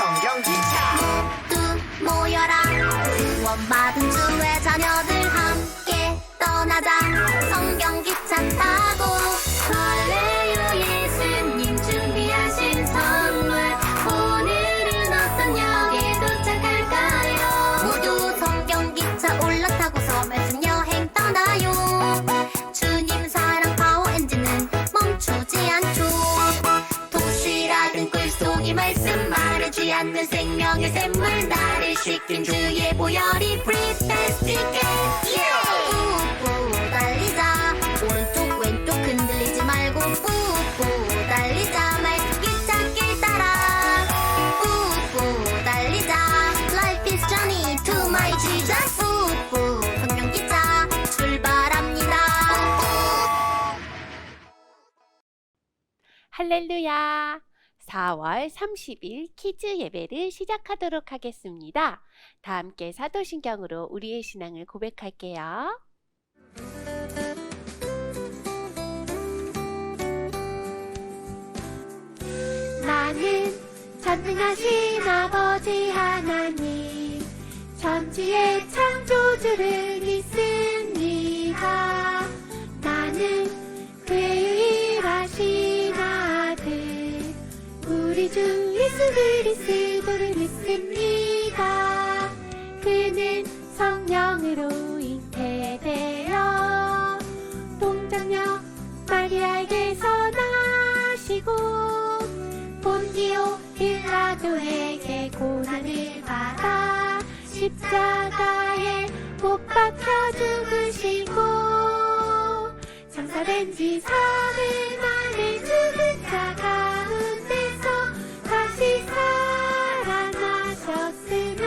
성경기차 모두 모여라 구원받은 주의 자녀들 함께 떠나자 성경기차 타고 할렐루 예수님 준비하신 선물 오늘은 어떤 역에 도착할까요 모두 성경기차 올라타고서 말씀 여행 떠나요 주님 사랑 파워 엔진은 멈추지 않죠 도시락은 꿀속이 말씀 마르지 않는 생명의 샘물 나를 씻긴 주의 보혈이 프리테스티게 우후 달리자 오른쪽 왼쪽 흔들리지 말고 우후 달리자 말씀 기찻길 따라 우후 달리자 Life is journey to my Jesus 우후 성경기차 출발합니다 할렐루야! 4월 30일 키즈 예배를 시작하도록 하겠습니다. 다 함께 사도신경으로 우리의 신앙을 고백할게요. 나는 전능하신 아버지 하나님 천지의 창조주를 믿습니다. 나는 그의 유일하신 아들 우리 주 예수 그리스도를 믿습니다. 그는 성령으로 잉태되어 동정녀 마리아에게서 나시고 본디오 빌라도에게 고난을 받아 십자가에 못 박혀 죽으시고 장사된 지 사흘 만에 죽은 자 가운데서 다시 살아나셨으며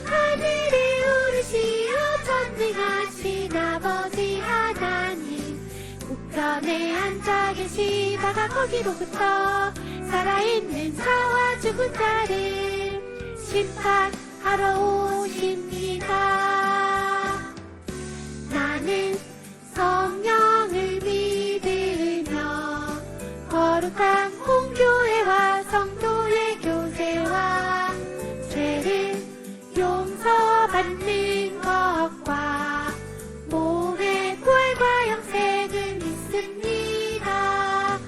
하늘에 오르시어 전능하신 아버지 하나님 우편에 앉아 계시다가 거기로부터 살아있는 자와 죽은 자를 심판하러 오십니다. 나는 성령을 믿으며 거룩한 공교회와 성도의 교제와 죄를 용서받는 것과 몸의 부활과 영생을 믿습니다.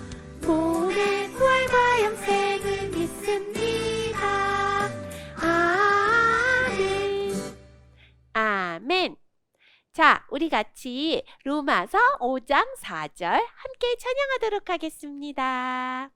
몸의 부활과 영생을 믿습니다. 아멘. 아멘. 자, 우리 같이 로마서 5장 4절 함께 찬양하도록 하겠습니다.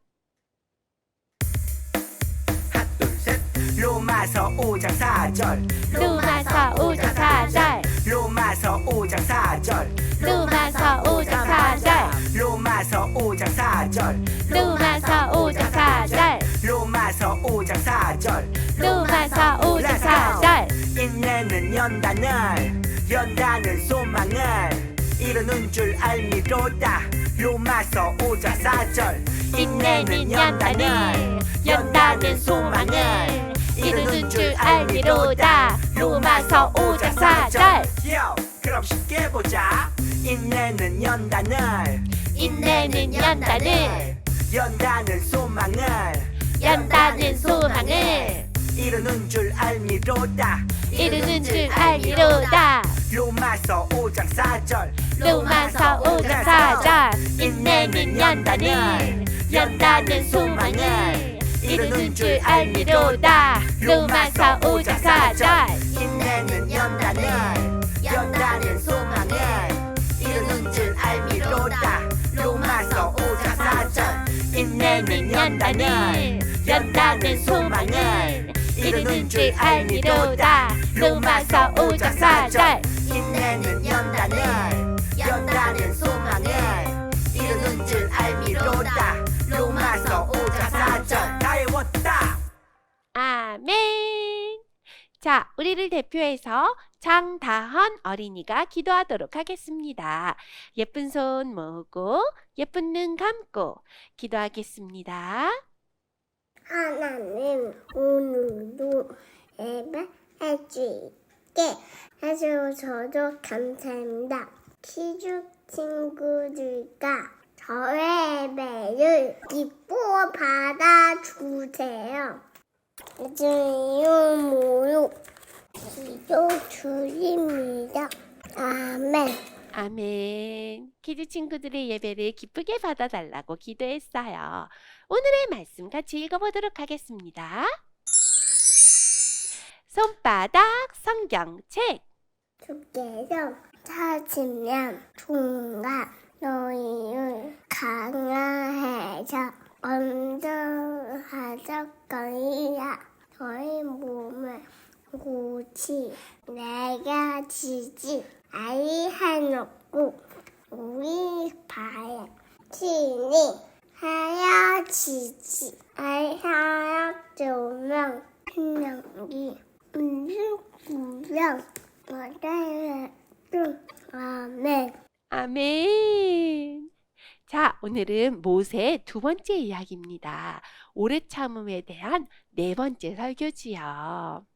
둘셋 로마서 5장 4절 로마서 5장 4절 로마서 5장 4절 로마서 5장 4절 로마서 5장 4절 로마서 5장 4절 로마서 5장 4절 로마서 5장 4절 인내는 연단은 소망을 이루는 줄 알미로다 로마서 5장 4절 인내는 연단은 소망을 이루는 줄 알미로다 로마서 5장 4절 그럼 쉽게 보자 인내는 연단은 소망을 이루는 줄 알미로다 로마서 5장 4절 로마서 5장 4절 인내는 연단은 소망을 이루는 줄 알미로다 로마서 5장 4절 인내는 연단은 소망을 이루는 줄 알미로다 로마서 5장 4절 인내는 연단은 소망을 이루는 줄 알미로다 로마서 5장 4절 인내는 연단은 소망을 이루는 줄 알미로다 로마서 5장 4절 다 외웠다 아멘. 자, 우리를 대표해서 장다헌 어린이가 기도하도록 하겠습니다. 예쁜 손 모으고 예쁜 눈 감고 기도하겠습니다. 하나님 오늘도 예배할 수 있게 해주셔서 감사합니다. 키즈 친구들과 저의 예배를 기뻐 받아주세요. 주여 모요 기도 드립니다. 아멘. 아멘. 키즈 친구들의 예배를 기쁘게 받아달라고 기도했어요. 오늘의 말씀 같이 읽어보도록 하겠습니다. 손바닥 성경책. 주께서 찾으면 종가 너희를 강화해서 건져하실 거리라. 너희 몸을 고치 내가 지지 아니하였고 우리 발에 친히 하여지지 아니하였으면 생명이 무슨 맞아요. 아멘. 아멘. 자, 오늘은 모세의 두 번째 이야기입니다. 오래 참음에 대한 네 번째 설교지요.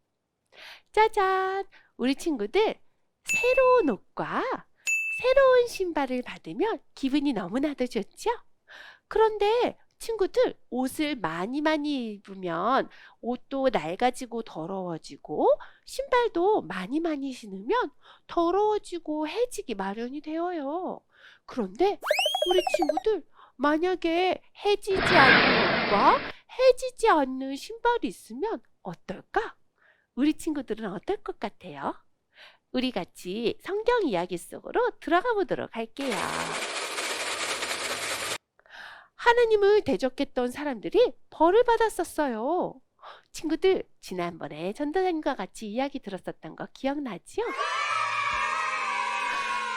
짜잔! 우리 친구들 새로운 옷과 새로운 신발을 받으면 기분이 너무나도 좋죠? 그런데 친구들 옷을 많이 입으면 옷도 낡아지고 더러워지고 신발도 많이 신으면 더러워지고 해지기 마련이 되어요. 그런데 우리 친구들 만약에 해지지 않는 옷과 해지지 않는 신발이 있으면 어떨까? 우리 친구들은 어떨 것 같아요? 우리 같이 성경 이야기 속으로 들어가 보도록 할게요. 하나님을 대적했던 사람들이 벌을 받았었어요. 친구들, 지난번에 전도사님과 같이 이야기 들었었던 거 기억나죠?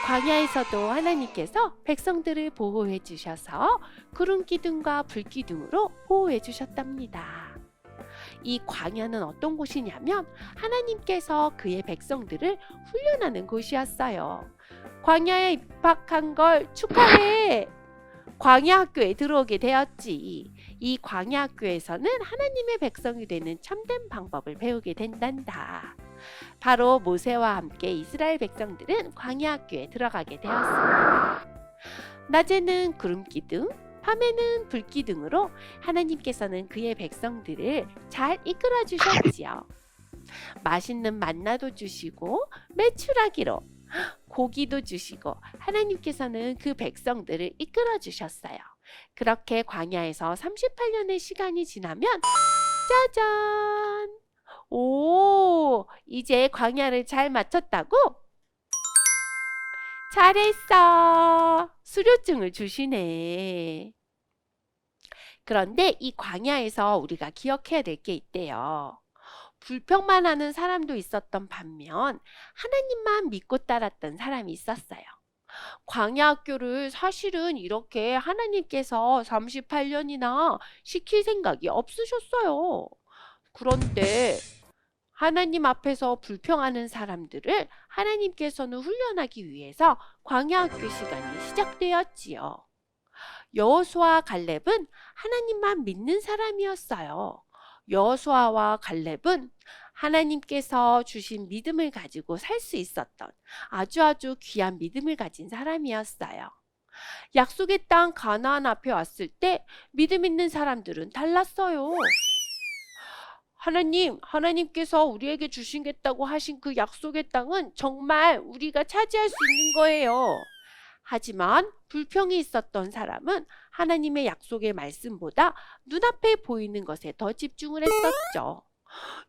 광야에서도 하나님께서 백성들을 보호해 주셔서 구름 기둥과 불 기둥으로 보호해 주셨답니다. 이 광야는 어떤 곳이냐면 하나님께서 그의 백성들을 훈련하는 곳이었어요. 광야에 입학한 걸 축하해! 광야 학교에 들어오게 되었지. 이 광야 학교에서는 하나님의 백성이 되는 참된 방법을 배우게 된단다. 바로 모세와 함께 이스라엘 백성들은 광야 학교에 들어가게 되었습니다. 낮에는 구름기둥, 밤에는 불기둥으로 하나님께서는 그의 백성들을 잘 이끌어 주셨지요. 맛있는 만나도 주시고 메추라기로 고기도 주시고 하나님께서는 그 백성들을 이끌어 주셨어요. 그렇게 광야에서 38년의 시간이 지나면 짜잔! 오, 이제 광야를 잘 마쳤다고? 잘했어. 수료증을 주시네. 그런데 이 광야에서 우리가 기억해야 될 게 있대요. 불평만 하는 사람도 있었던 반면 하나님만 믿고 따랐던 사람이 있었어요. 광야 학교를 사실은 이렇게 하나님께서 38년이나 시킬 생각이 없으셨어요. 그런데 하나님 앞에서 불평하는 사람들을 하나님께서는 훈련하기 위해서 광야 학교 시간이 시작되었지요. 여호수아와 갈렙은 하나님만 믿는 사람이었어요. 여호수아와 갈렙은 하나님께서 주신 믿음을 가지고 살 수 있었던 아주 귀한 믿음을 가진 사람이었어요. 약속의 땅 가나안 앞에 왔을 때 믿음 있는 사람들은 달랐어요. 하나님께서 우리에게 주시겠다고 하신 그 약속의 땅은 정말 우리가 차지할 수 있는 거예요. 하지만 불평이 있었던 사람은 하나님의 약속의 말씀보다 눈앞에 보이는 것에 더 집중을 했었죠.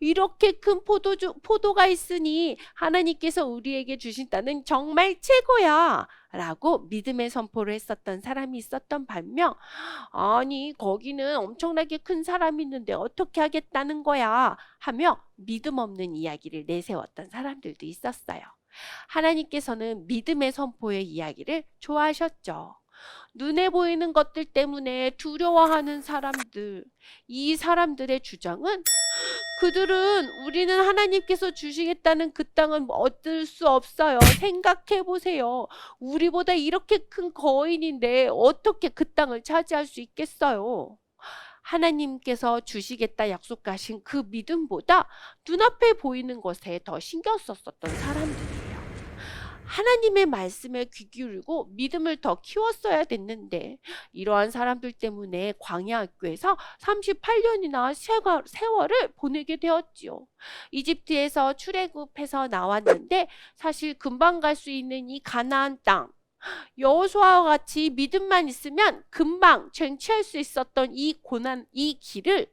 이렇게 큰 포도가 있으니 하나님께서 우리에게 주신 땅은 정말 최고야 라고 믿음의 선포를 했었던 사람이 있었던 반면 아니 거기는 엄청나게 큰 사람이 있는데 어떻게 하겠다는 거야 하며 믿음 없는 이야기를 내세웠던 사람들도 있었어요. 하나님께서는 믿음의 선포의 이야기를 좋아하셨죠. 눈에 보이는 것들 때문에 두려워하는 사람들, 이 사람들의 주장은 그들은 우리는 하나님께서 주시겠다는 그 땅은 얻을 수 없어요. 생각해 보세요. 우리보다 이렇게 큰 거인인데 어떻게 그 땅을 차지할 수 있겠어요? 하나님께서 주시겠다 약속하신 그 믿음보다 눈앞에 보이는 것에 더 신경 썼었던 사람들이에요. 하나님의 말씀에 귀 기울이고 믿음을 더 키웠어야 됐는데 이러한 사람들 때문에 광야 학교에서 38년이나 세월을 보내게 되었지요. 이집트에서 출애굽해서 나왔는데 사실 금방 갈 수 있는 이 가나안 땅, 여호수아와 같이 믿음만 있으면 금방 쟁취할 수 있었던 이 고난, 이 길을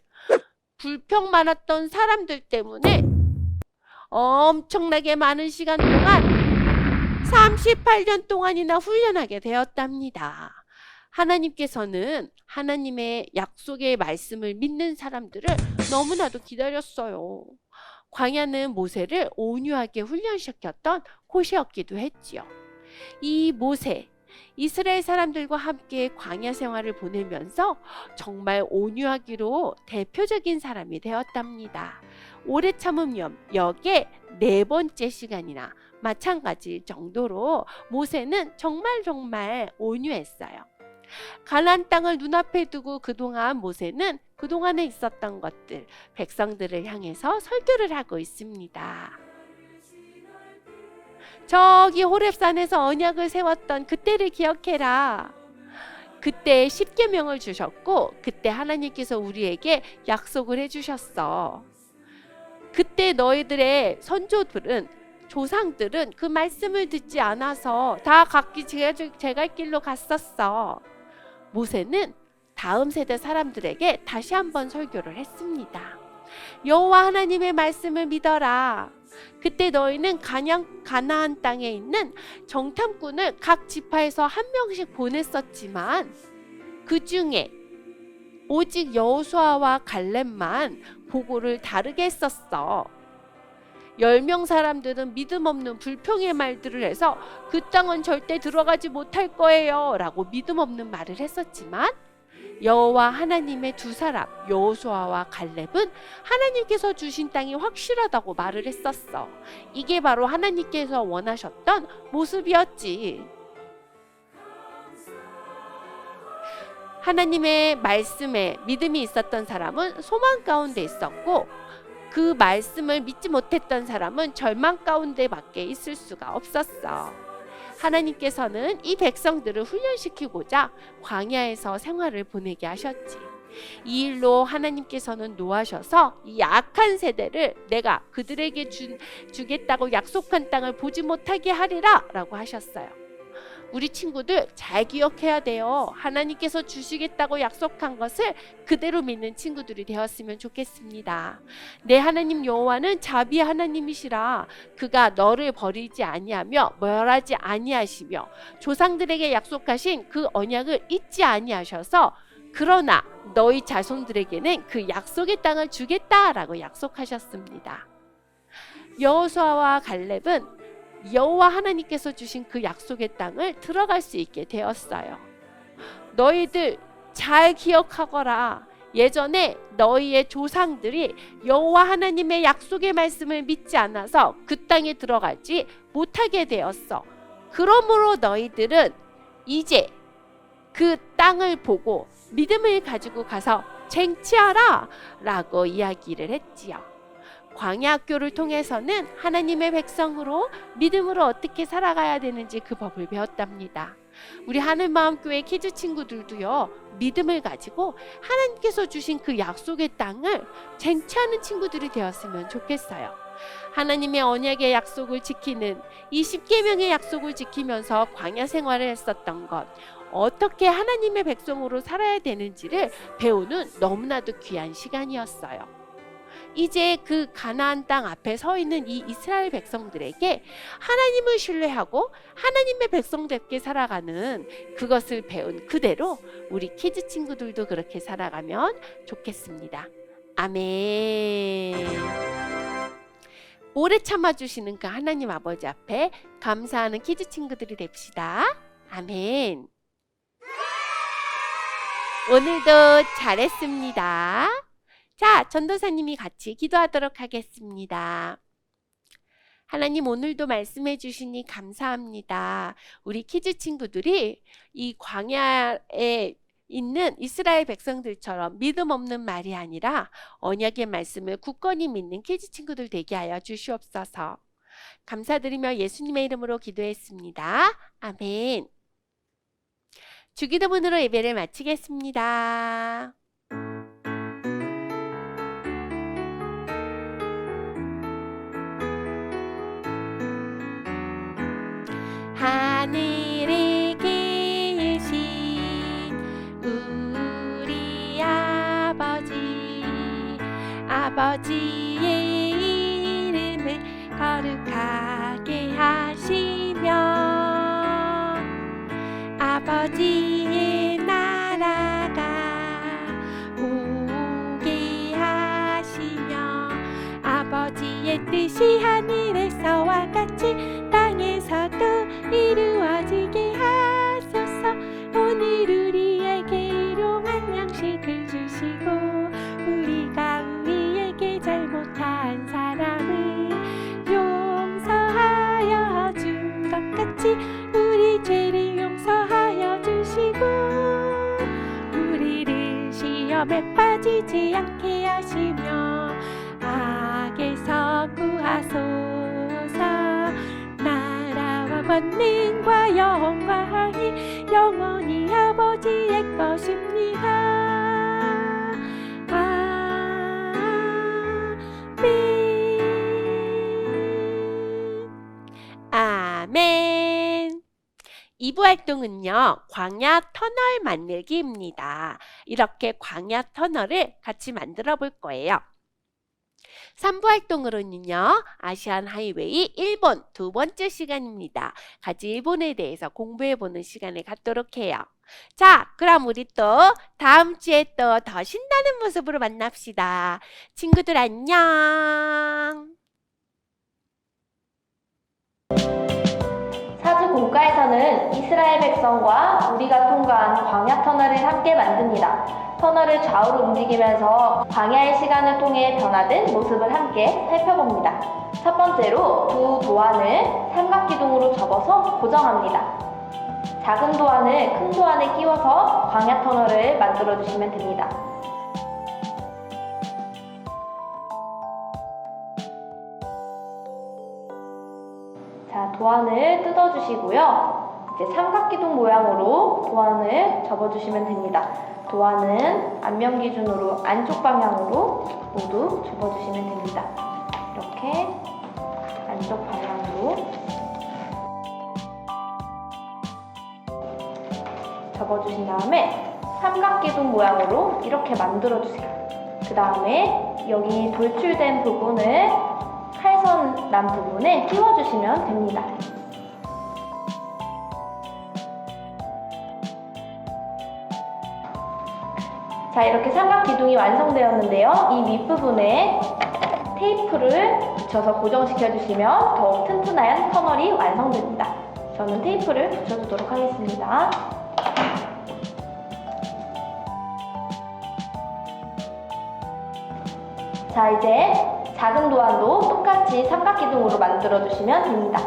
불평 많았던 사람들 때문에 엄청나게 많은 시간 동안 38년 동안이나 훈련하게 되었답니다. 하나님께서는 하나님의 약속의 말씀을 믿는 사람들을 너무나도 기다렸어요. 광야는 모세를 온유하게 훈련시켰던 곳이었기도 했지요. 이 모세, 이스라엘 사람들과 함께 광야 생활을 보내면서 정말 온유하기로 대표적인 사람이 되었답니다. 오래 참음 역의 4번째 시간이나 마찬가지일 정도로 모세는 정말 온유했어요. 가나안 땅을 눈앞에 두고 그동안 모세는 그동안에 있었던 것들, 백성들을 향해서 설교를 하고 있습니다. 저기 호렙산에서 언약을 세웠던 그때를 기억해라. 그때 10계명을 주셨고 그때 하나님께서 우리에게 약속을 해주셨어. 그때 너희들의 선조들은, 조상들은 그 말씀을 듣지 않아서 다 각기 제갈 길로 갔었어. 모세는 다음 세대 사람들에게 다시 한번 설교를 했습니다. 여호와 하나님의 말씀을 믿어라. 그때 너희는 가나안 땅에 있는 정탐꾼을 각 지파에서 한 명씩 보냈었지만 그 중에 오직 여호수아와 갈렙만 보고를 다르게 했었어. 10명 사람들은 믿음 없는 불평의 말들을 해서 그 땅은 절대 들어가지 못할 거예요 라고 믿음 없는 말을 했었지만 여호와 하나님의 2사람 여호수아와 갈렙은 하나님께서 주신 땅이 확실하다고 말을 했었어. 이게 바로 하나님께서 원하셨던 모습이었지. 하나님의 말씀에 믿음이 있었던 사람은 소망 가운데 있었고 그 말씀을 믿지 못했던 사람은 절망 가운데 밖에 있을 수가 없었어. 하나님께서는 이 백성들을 훈련시키고자 광야에서 생활을 보내게 하셨지. 이 일로 하나님께서는 노하셔서 이 악한 세대를 내가 그들에게 주겠다고 약속한 땅을 보지 못하게 하리라 라고 하셨어요. 우리 친구들 잘 기억해야 돼요. 하나님께서 주시겠다고 약속한 것을 그대로 믿는 친구들이 되었으면 좋겠습니다. 내 하나님 여호와는 자비 하나님이시라. 그가 너를 버리지 아니하며 멸하지 아니하시며 조상들에게 약속하신 그 언약을 잊지 아니하셔서 그러나 너희 자손들에게는 그 약속의 땅을 주겠다라고 약속하셨습니다. 여호수아와 갈렙은 여호와 하나님께서 주신 그 약속의 땅을 들어갈 수 있게 되었어요. 너희들 잘 기억하거라. 예전에 너희의 조상들이 여호와 하나님의 약속의 말씀을 믿지 않아서 그 땅에 들어가지 못하게 되었어. 그러므로 너희들은 이제 그 땅을 보고 믿음을 가지고 가서 쟁취하라 라고 이야기를 했지요. 광야 학교를 통해서는 하나님의 백성으로 믿음으로 어떻게 살아가야 되는지 그 법을 배웠답니다. 우리 하늘마음교회 키즈 친구들도요, 믿음을 가지고 하나님께서 주신 그 약속의 땅을 쟁취하는 친구들이 되었으면 좋겠어요. 하나님의 언약의 약속을 지키는 이 10계명의 약속을 지키면서 광야 생활을 했었던 것, 어떻게 하나님의 백성으로 살아야 되는지를 배우는 너무나도 귀한 시간이었어요. 이제 그 가나안 땅 앞에 서 있는 이 이스라엘 백성들에게 하나님을 신뢰하고 하나님의 백성답게 살아가는 그것을 배운 그대로 우리 키즈 친구들도 그렇게 살아가면 좋겠습니다. 아멘. 오래 참아주시는 그 하나님 아버지 앞에 감사하는 키즈 친구들이 됩시다. 아멘. 오늘도 잘했습니다. 자, 전도사님이 같이 기도하도록 하겠습니다. 하나님, 오늘도 말씀해 주시니 감사합니다. 우리 키즈 친구들이 이 광야에 있는 이스라엘 백성들처럼 믿음 없는 말이 아니라 언약의 말씀을 굳건히 믿는 키즈 친구들 되게 하여 주시옵소서. 감사드리며 예수님의 이름으로 기도했습니다. 아멘. 주기도문으로 예배를 마치겠습니다. 하늘에 계신 우리 아버지의 이름을 거룩하게 하시며 아버지의 나라가 오게 하시며 아버지의 뜻이 하늘에서와 같이 땅에서도 이루어지게 하소서. 오늘 우리에게 일용할 양식을 주시고 우리가 우리에게 잘못한 사람을 용서하여 준 것 같이 우리 죄를 용서하여 주시고 우리를 시험에 빠지지 않게 하시며 악에서 구하소서. 나라와 권능과 영광이 영원히 아버지의 것입니다. 아멘. 2부 활동은요, 광야 터널 만들기입니다. 이렇게 광야 터널을 같이 만들어 볼 거예요. 3부 활동으로는요, 아시안 하이웨이 일본 두 번째 시간입니다. 같이 일본에 대해서 공부해보는 시간을 갖도록 해요. 자, 그럼 우리 또 다음 주에 또 더 신나는 모습으로 만납시다. 친구들 안녕. 사주 공과에서는 이스라엘 백성과 우리가 통과한 광야 터널을 함께 만듭니다. 터널을 좌우로 움직이면서 광야의 시간을 통해 변화된 모습을 함께 살펴봅니다. 첫 번째로 두 도안을 삼각기둥으로 접어서 고정합니다. 작은 도안을 큰 도안에 끼워서 광야 터널을 만들어 주시면 됩니다. 자, 도안을 뜯어주시고요. 이제 삼각기둥 모양으로 도안을 접어주시면 됩니다. 도안은 앞면 기준으로 안쪽 방향으로 모두 접어주시면 됩니다. 이렇게 안쪽 방향으로 접어주신 다음에 삼각기둥 모양으로 이렇게 만들어주세요. 그 다음에 여기 돌출된 부분을 칼선 난 부분에 끼워주시면 됩니다. 자, 이렇게 삼각기둥이 완성되었는데요. 이 윗부분에 테이프를 붙여서 고정시켜주시면 더욱 튼튼한 터널이 완성됩니다. 저는 테이프를 붙여주도록 하겠습니다. 자, 이제 작은 도안도 똑같이 삼각기둥으로 만들어주시면 됩니다.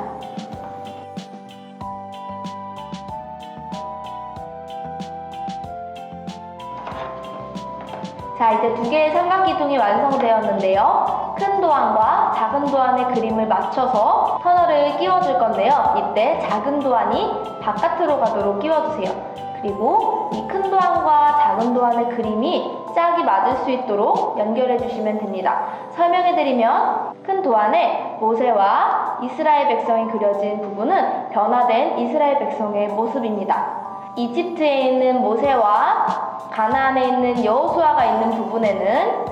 자, 이제 두 개의 삼각기둥이 완성되었는데요. 큰 도안과 작은 도안의 그림을 맞춰서 터널을 끼워줄 건데요. 이때 작은 도안이 바깥으로 가도록 끼워주세요. 그리고 이 큰 도안과 작은 도안의 그림이 짝이 맞을 수 있도록 연결해 주시면 됩니다. 설명해드리면 큰 도안에 모세와 이스라엘 백성이 그려진 부분은 변화된 이스라엘 백성의 모습입니다. 이집트에 있는 모세와 가나안에 있는 여호수아가 있는 부분에는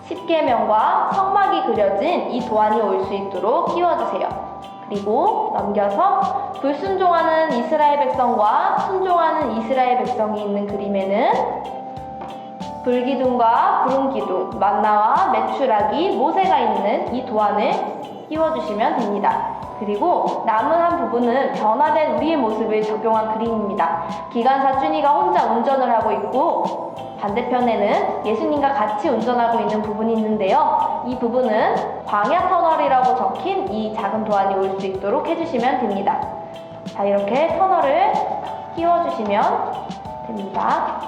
십계명과 성막이 그려진 이 도안이 올 수 있도록 끼워주세요. 그리고 넘겨서 불순종하는 이스라엘 백성과 순종하는 이스라엘 백성이 있는 그림에는 불기둥과 구름기둥, 만나와 메추라기, 모세가 있는 이 도안을 끼워주시면 됩니다. 그리고 남은 한 부분은 변화된 우리의 모습을 적용한 그림입니다. 기관사 준이가 혼자 운전을 하고 있고 반대편에는 예수님과 같이 운전하고 있는 부분이 있는데요. 이 부분은 광야 터널이라고 적힌 이 작은 도안이 올 수 있도록 해주시면 됩니다. 자, 이렇게 터널을 끼워주시면 됩니다.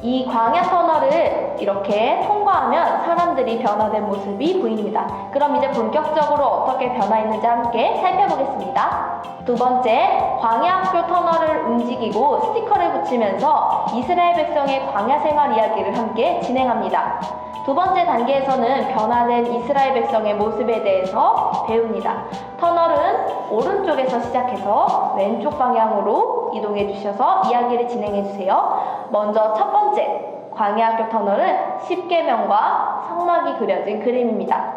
이 광야 터널을 이렇게 통과하면 사람들이 변화된 모습이 보입니다. 그럼 이제 본격적으로 어떻게 변화했는지 함께 살펴보겠습니다. 두 번째, 광야학교 터널을 움직이고 스티커를 붙이면서 이스라엘 백성의 광야 생활 이야기를 함께 진행합니다. 두 번째 단계에서는 변화된 이스라엘 백성의 모습에 대해서 배웁니다. 터널은 오른쪽에서 시작해서 왼쪽 방향으로 이동해 주셔서 이야기를 진행해 주세요. 먼저 첫 번째, 광야학교 터널은 십계명과 성막이 그려진 그림입니다.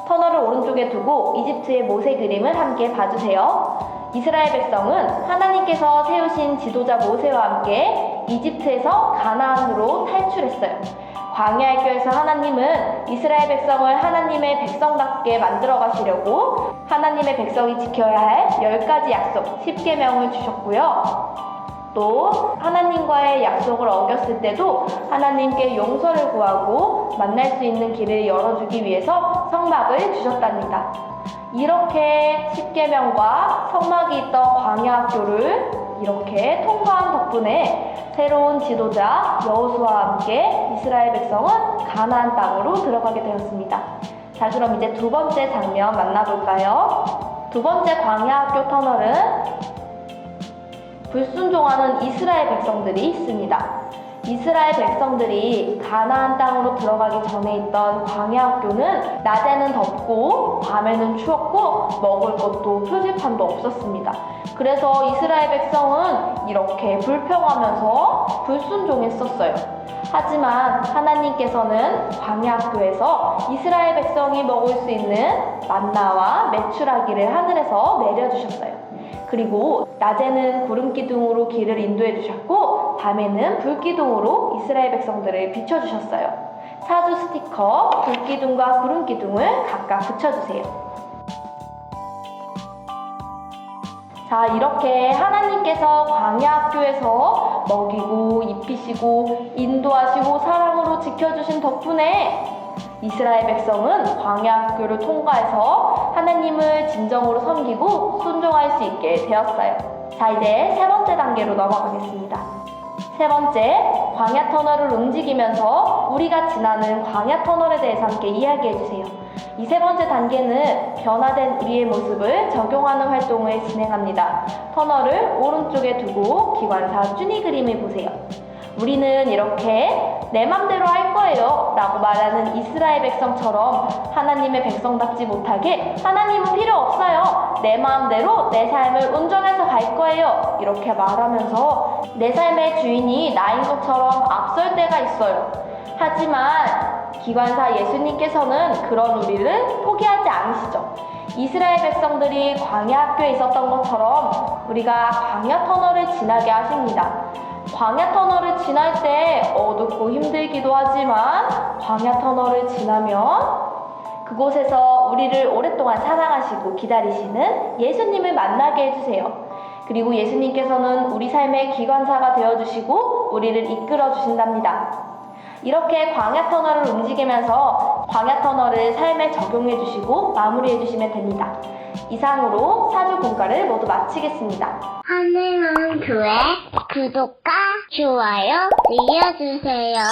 터널을 오른쪽에 두고 이집트의 모세 그림을 함께 봐주세요. 이스라엘 백성은 하나님께서 세우신 지도자 모세와 함께 이집트에서 가나안으로 탈출했어요. 광야학교에서 하나님은 이스라엘 백성을 하나님의 백성답게 만들어 가시려고 하나님의 백성이 지켜야 할 10가지 약속, 10계명을 주셨고요. 또 하나님과의 약속을 어겼을 때도 하나님께 용서를 구하고 만날 수 있는 길을 열어주기 위해서 성막을 주셨답니다. 이렇게 10계명과 성막이 있던 광야학교를 이렇게 통과한 덕분에 새로운 지도자 여호수아와 함께 이스라엘 백성은 가나안 땅으로 들어가게 되었습니다. 자, 그럼 이제 두 번째 장면 만나볼까요? 두 번째 광야학교 터널은 불순종하는 이스라엘 백성들이 있습니다. 이스라엘 백성들이 가나안 땅으로 들어가기 전에 있던 광야학교는 낮에는 덥고 밤에는 추웠고 먹을 것도 표지판도 없었습니다. 그래서 이스라엘 백성은 이렇게 불평하면서 불순종했었어요. 하지만 하나님께서는 광야학교에서 이스라엘 백성이 먹을 수 있는 만나와 메추라기를 하늘에서 내려주셨어요. 그리고 낮에는 구름기둥으로 길을 인도해 주셨고 밤에는 불기둥으로 이스라엘 백성들을 비춰주셨어요. 사주 스티커, 불기둥과 구름기둥을 각각 붙여주세요. 자, 이렇게 하나님께서 광야학교에서 먹이고 입히시고 인도하시고 사랑으로 지켜주신 덕분에 이스라엘 백성은 광야학교를 통과해서 하나님을 진정으로 섬기고 순종할 수 있게 되었어요. 자, 이제 세 번째 단계로 넘어가겠습니다. 세 번째, 광야 터널을 움직이면서 우리가 지나는 광야 터널에 대해서 함께 이야기해 주세요. 이 세 번째 단계는 변화된 우리의 모습을 적용하는 활동을 진행합니다. 터널을 오른쪽에 두고 기관사 쭈니 그림을 보세요. 우리는 이렇게 내 맘대로 할 거예요 라고 말하는 이스라엘 백성처럼 하나님의 백성답지 못하게 하나님은 필요 없어요, 내 마음대로 내 삶을 운전해서 갈 거예요 이렇게 말하면서 내 삶의 주인이 나인 것처럼 앞설 때가 있어요. 하지만 기관사 예수님께서는 그런 우리를 포기하지 않으시죠. 이스라엘 백성들이 광야학교에 있었던 것처럼 우리가 광야 터널을 지나게 하십니다. 광야 터널을 지날 때 어둡고 힘들기도 하지만 광야 터널을 지나면 그곳에서 우리를 오랫동안 사랑하시고 기다리시는 예수님을 만나게 해주세요. 그리고 예수님께서는 우리 삶의 기관사가 되어주시고 우리를 이끌어 주신답니다. 이렇게 광야 터널을 움직이면서 광야 터널을 삶에 적용해 주시고 마무리해 주시면 됩니다. 이상으로 사주 공과를 모두 마치겠습니다. 하늘은 교회 구독과 좋아요 눌러주세요.